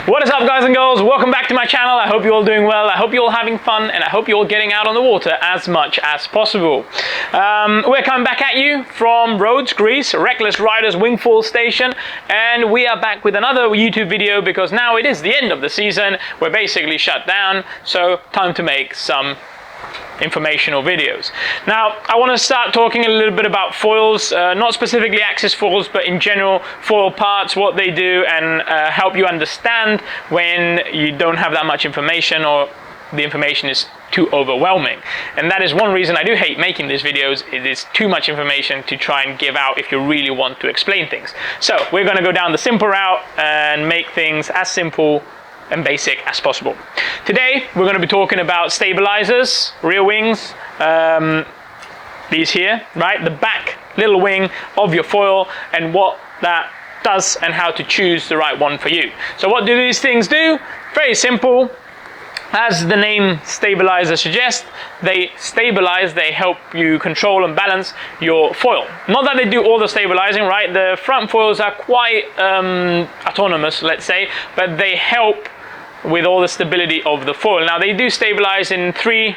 What is up, guys and girls? Welcome back to my channel. I hope you're all doing well. I hope you're all having fun, and I hope you're all getting out on the water as much as possible. We're coming back at you from Rhodes, Greece, Reckless Riders Wingfoil Station, and we are back with another YouTube video because now it is the end of the season. We're basically shut down, so time to make some informational videos. Now, I want to start talking a little bit about foils, not specifically axis foils, but in general foil parts, what they do, and help you understand when you don't have that much information or the information is too overwhelming. And that is one reason I do hate making these videos. It is too much information to try and give out if you really want to explain things. So we're going to go down the simple route and make things as simple and basic as possible. Today we're going to be talking about stabilizers, rear wings, these here, right, the back little wing of your foil, and what that does and how to choose the right one for you. So what do these things do? Very simple. As the name stabilizer suggests, they stabilize, they help you control and balance your foil. Not that they do all the stabilizing, right? The front foils are quite autonomous, let's say, but they help with all the stability of the foil. Now they do stabilize in three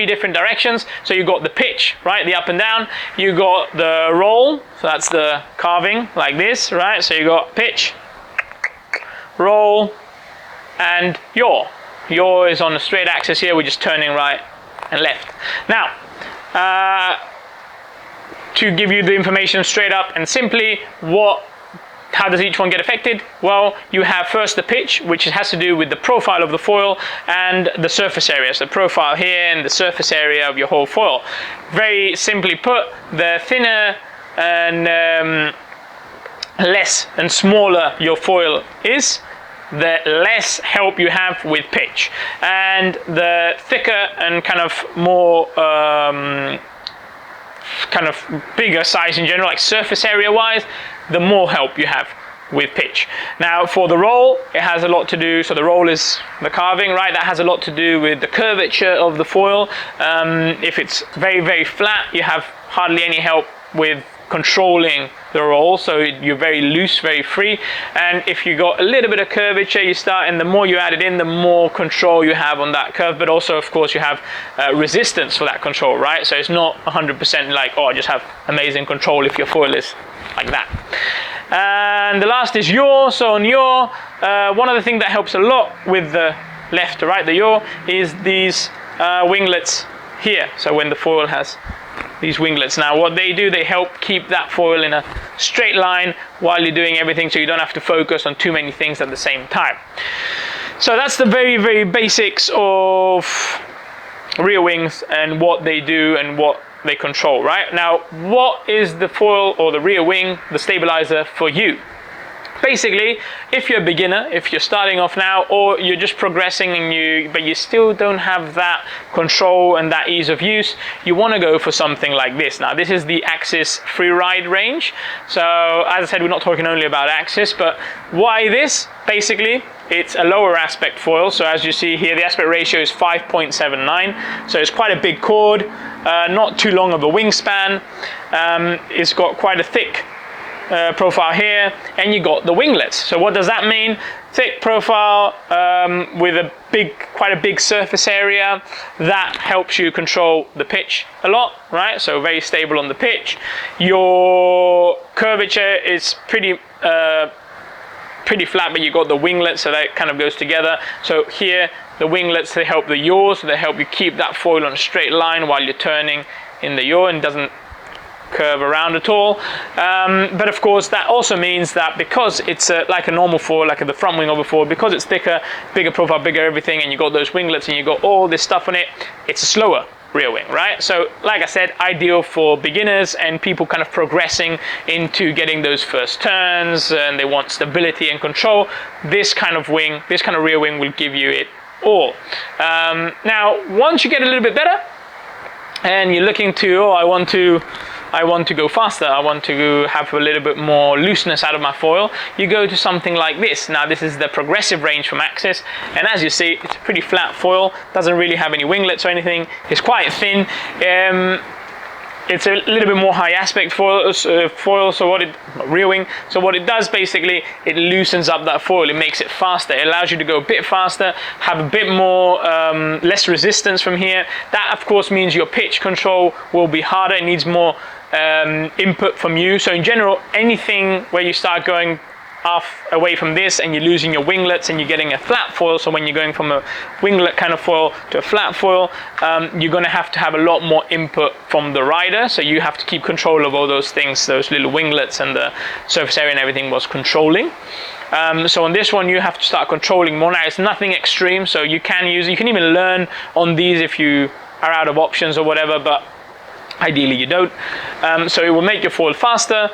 different directions. So you got the pitch, right, the up and down. You got the roll, so that's the carving like this, right? So you got pitch, roll, and yaw. Yaw is on the straight axis here. We're just turning right and left. Now, to give you the information straight up and simply, how does each one get affected? Well, you have first the pitch, which has to do with the profile of the foil and the surface area. So the profile here and the surface area of your whole foil. Very simply put, the thinner and less and smaller your foil is, the less help you have with pitch. And the thicker and kind of more kind of bigger size in general, like surface area wise, the more help you have with pitch. Now for the roll, it has a lot to do, so the roll is the carving, right? That has a lot to do with the curvature of the foil. If it's very, very flat, you have hardly any help with controlling the roll, so you're very loose, very free. And if you got a little bit of curvature, you start, and the more you add it in, the more control you have on that curve, but also of course you have resistance for that control, right? So it's not 100% like, oh, I just have amazing control if your foil is like that. And the last is yaw. So on yaw, one of the things that helps a lot with the left to right, the yaw, is these winglets here. So when the foil has these winglets. Now what they do, they help keep that foil in a straight line while you're doing everything, so you don't have to focus on too many things at the same time. So that's the very, very basics of rear wings and what they do and what they control, right? Now, what is the foil or the rear wing, the stabilizer for you? Basically, if you're a beginner, if you're starting off now, or you're just progressing but you still don't have that control and that ease of use, you want to go for something like this. Now, this is the Axis Freeride range. So, as I said, we're not talking only about Axis, but why this? Basically, it's a lower aspect foil. So as you see here, the aspect ratio is 5.79. So it's quite a big cord, not too long of a wingspan. It's got quite a thick profile here, and you got the winglets. So what does that mean? Thick profile with quite a big surface area. That helps you control the pitch a lot, right? So very stable on the pitch. Your curvature is pretty flat, but you got the winglets, so that kind of goes together. So here, the winglets, they help the yaw, so they help you keep that foil on a straight line while you're turning in the yaw and doesn't curve around at all. But of course that also means that because it's like a normal foil, like the front wing of a foil, because it's thicker, bigger profile, bigger everything, and you got those winglets and you got all this stuff on it, it's a slower rear wing, right? So like I said, ideal for beginners and people kind of progressing into getting those first turns and they want stability and control. This kind of wing, this kind of rear wing will give you it all. Now once you get a little bit better and you're looking to, I want to go faster, I want to have a little bit more looseness out of my foil, you go to something like this. Now this is the progressive range from Axis, and as you see, it's a pretty flat foil, doesn't really have any winglets or anything, it's quite thin. it's a little bit more high aspect foil, so rear wing. So what it does basically, it loosens up that foil, it makes it faster, it allows you to go a bit faster, have a bit more, less resistance from here. That of course means your pitch control will be harder, it needs more input from you. So in general, anything where you start going away from this and you're losing your winglets and you're getting a flat foil, so when you're going from a winglet kind of foil to a flat foil, you're going to have a lot more input from the rider, so you have to keep control of all those things, those little winglets and the surface area and everything was controlling. So on this one you have to start controlling more. Now it's nothing extreme, so you can even learn on these if you are out of options or whatever, but ideally you don't. So it will make your foil faster,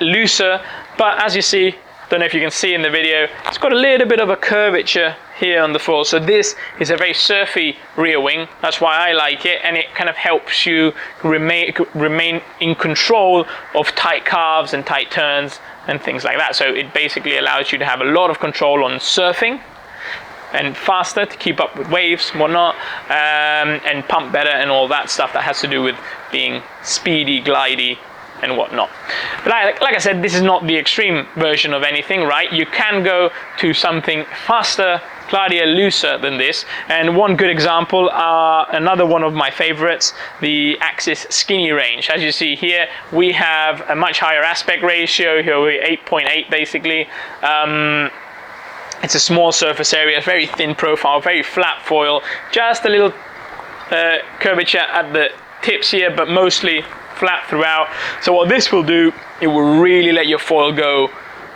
looser, but as you see, don't know if you can see in the video, it's got a little bit of a curvature here on the foil. So this is a very surfy rear wing. That's why I like it, and it kind of helps you remain in control of tight carves and tight turns and things like that. So it basically allows you to have a lot of control on surfing and faster to keep up with waves and whatnot, and pump better and all that stuff that has to do with being speedy, glidey, and whatnot. But like I said, this is not the extreme version of anything, right? You can go to something faster, glidier, looser than this. And one good example, another one of my favorites, the Axis Skinny range. As you see here, we have a much higher aspect ratio. Here we're 8.8 basically. It's a small surface area, very thin profile, very flat foil, just a little curvature at the tips here, but mostly flat throughout. So what this will do, it will really let your foil go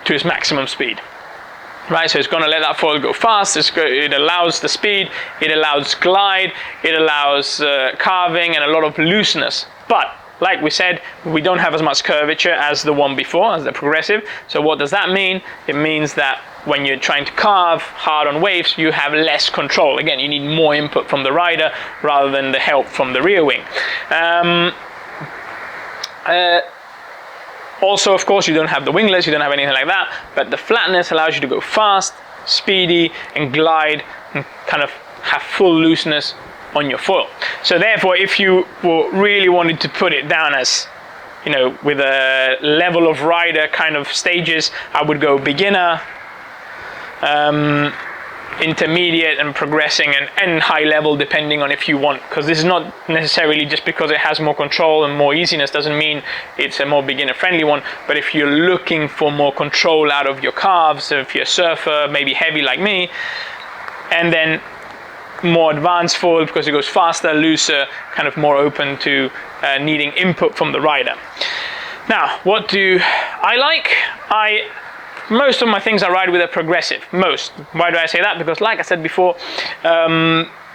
to its maximum speed, right? So it's going to let that foil go fast. It allows the speed, it allows glide, it allows carving and a lot of looseness. But like we said, we don't have as much curvature as the one before, as the progressive. So what does that mean? It means that when you're trying to carve hard on waves, you have less control. Again, you need more input from the rider rather than the help from the rear wing. Also, of course, you don't have the winglets, you don't have anything like that, but the flatness allows you to go fast, speedy, and glide, and kind of have full looseness on your foil. So therefore, if you really wanted to put it down as, you know, with a level of rider kind of stages, I would go beginner, intermediate, and progressing, and high level, depending on if you want, because this is not necessarily just because it has more control and more easiness doesn't mean it's a more beginner friendly one. But if you're looking for more control out of your carves, if you're a surfer, maybe heavy like me, and then more advanced foil because it goes faster, looser, kind of more open to needing input from the rider. Now, what do I like? Most of my things I ride with a progressive, most. Why do I say that? Because like I said before,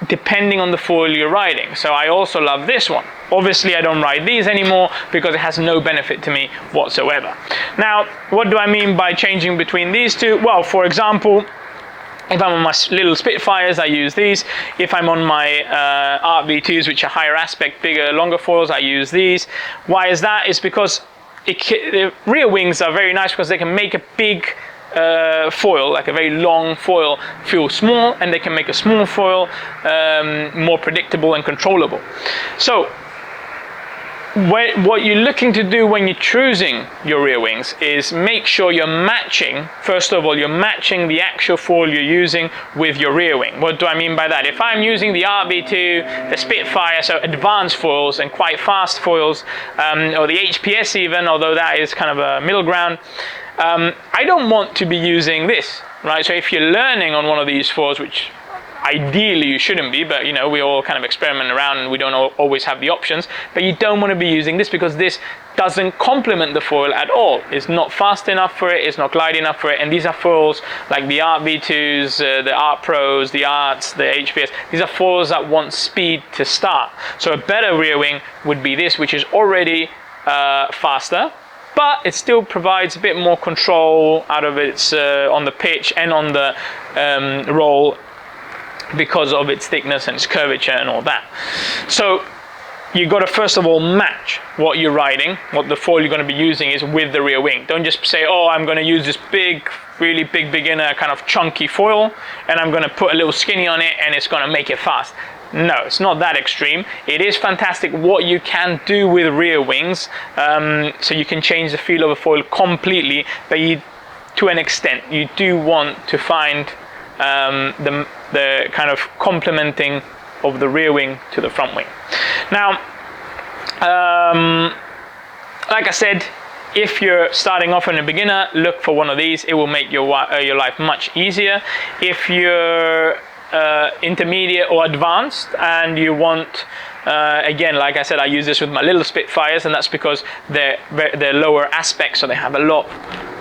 depending on the foil you're riding. So I also love this one. Obviously I don't ride these anymore because it has no benefit to me whatsoever. Now, what do I mean by changing between these two? Well, for example, if I'm on my little Spitfires, I use these. If I'm on my Art V2s, which are higher aspect, bigger, longer foils, I use these. Why is that? It's because the rear wings are very nice because they can make a big foil, like a very long foil, feel small, and they can make a small foil more predictable and controllable. So what you're looking to do when you're choosing your rear wings is make sure you're matching, first of all, you're matching the actual foil you're using with your rear wing. What do I mean by that? If I'm using the RB2, the Spitfire, so advanced foils and quite fast foils, or the HPS even, although that is kind of a middle ground, I don't want to be using this, right? So if you're learning on one of these foils, which ideally you shouldn't be, but you know, we all kind of experiment around and we don't always have the options, but you don't want to be using this because this doesn't complement the foil at all. It's not fast enough for it, it's not glide enough for it, and these are foils like the Art V2s, the Art Pros, the Arts, the HPS. These are foils that want speed to start. So a better rear wing would be this, which is already faster, but it still provides a bit more control out of its on the pitch and on the roll, because of its thickness and its curvature and all that. So you've got to first of all match what you're riding, what the foil you're going to be using is with the rear wing. Don't just say, oh, I'm going to use this big, really big beginner kind of chunky foil and I'm going to put a little skinny on it and it's going to make it fast. No, it's not that extreme. It is fantastic what you can do with rear wings. So you can change the feel of a foil completely, but to an extent, you do want to find the kind of complementing of the rear wing to the front wing. Now, like I said, if you're starting off as a beginner, look for one of these. It will make your life much easier. If you're intermediate or advanced and you want, again, like I said, I use this with my little Spitfires, and that's because they're lower aspects, so they have a lot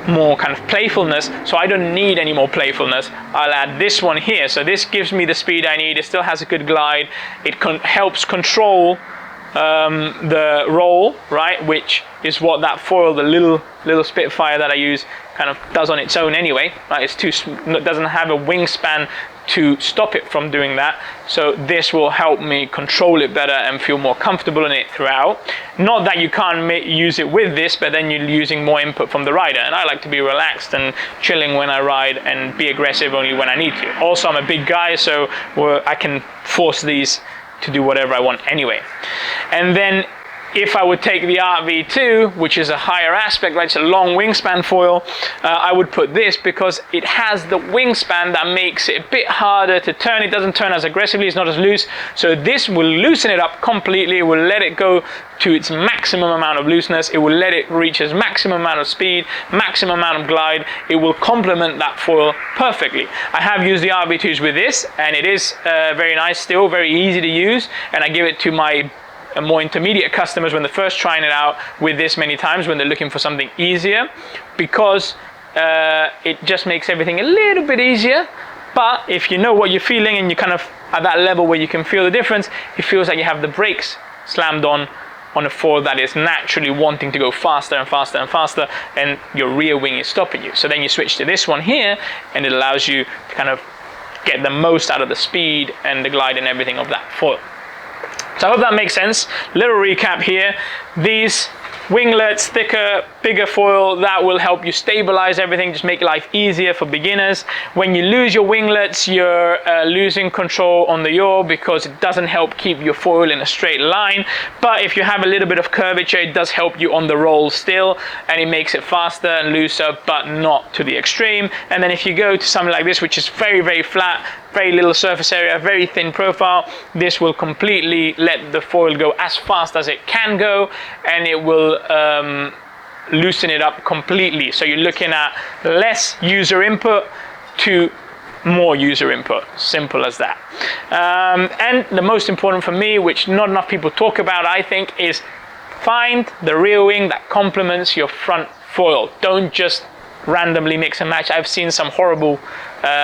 more kind of playfulness, so I don't need any more playfulness. I'll add this one here, so this gives me the speed I need. It still has a good glide. It helps control the roll, right, which is what that foil, the little Spitfire that I use, kind of does on its own anyway, right? It doesn't have a wingspan to stop it from doing that, so this will help me control it better and feel more comfortable in it throughout. Not that you can't use it with this, but then you're using more input from the rider, and I like to be relaxed and chilling when I ride and be aggressive only when I need to. Also, I'm a big guy, so I can force these to do whatever I want anyway. And then if I would take the RV2, which is a higher aspect, like it's a long wingspan foil, I would put this because it has the wingspan that makes it a bit harder to turn. It doesn't turn as aggressively, it's not as loose. So this will loosen it up completely. It will let it go to its maximum amount of looseness. It will let it reach its maximum amount of speed, maximum amount of glide. It will complement that foil perfectly. I have used the RV2s with this, and it is very nice still, very easy to use, and I give it to my more intermediate customers when they're first trying it out with this many times, when they're looking for something easier, because it just makes everything a little bit easier. But if you know what you're feeling and you're kind of at that level where you can feel the difference, it feels like you have the brakes slammed on a foil that is naturally wanting to go faster and faster and faster, and your rear wing is stopping you. So then you switch to this one here, and it allows you to kind of get the most out of the speed and the glide and everything of that foil. So I hope that makes sense. Little recap here. These winglets, thicker, bigger foil, that will help you stabilize everything, just make life easier for beginners. When you lose your winglets, you're losing control on the yaw because it doesn't help keep your foil in a straight line. But if you have a little bit of curvature, it does help you on the roll still, and it makes it faster and looser, but not to the extreme. And then if you go to something like this, which is very, very flat, very little surface area, very thin profile, this will completely let the foil go as fast as it can go, and it will loosen it up completely. So you're looking at less user input to more user input, simple as that. And the most important for me, which not enough people talk about, I think, is find the rear wing that complements your front foil. Don't just randomly mix and match. I've seen some horrible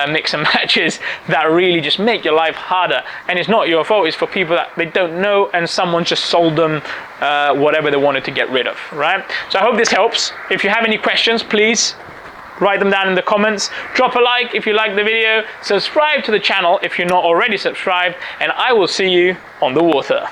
mix and matches that really just make your life harder, and it's not your fault. It's for people that they don't know, and someone just sold them whatever they wanted to get rid of, right? So I hope this helps. If you have any questions, please write them down in the comments. Drop a like if you like the video, subscribe to the channel if you're not already subscribed, and I will see you on the water.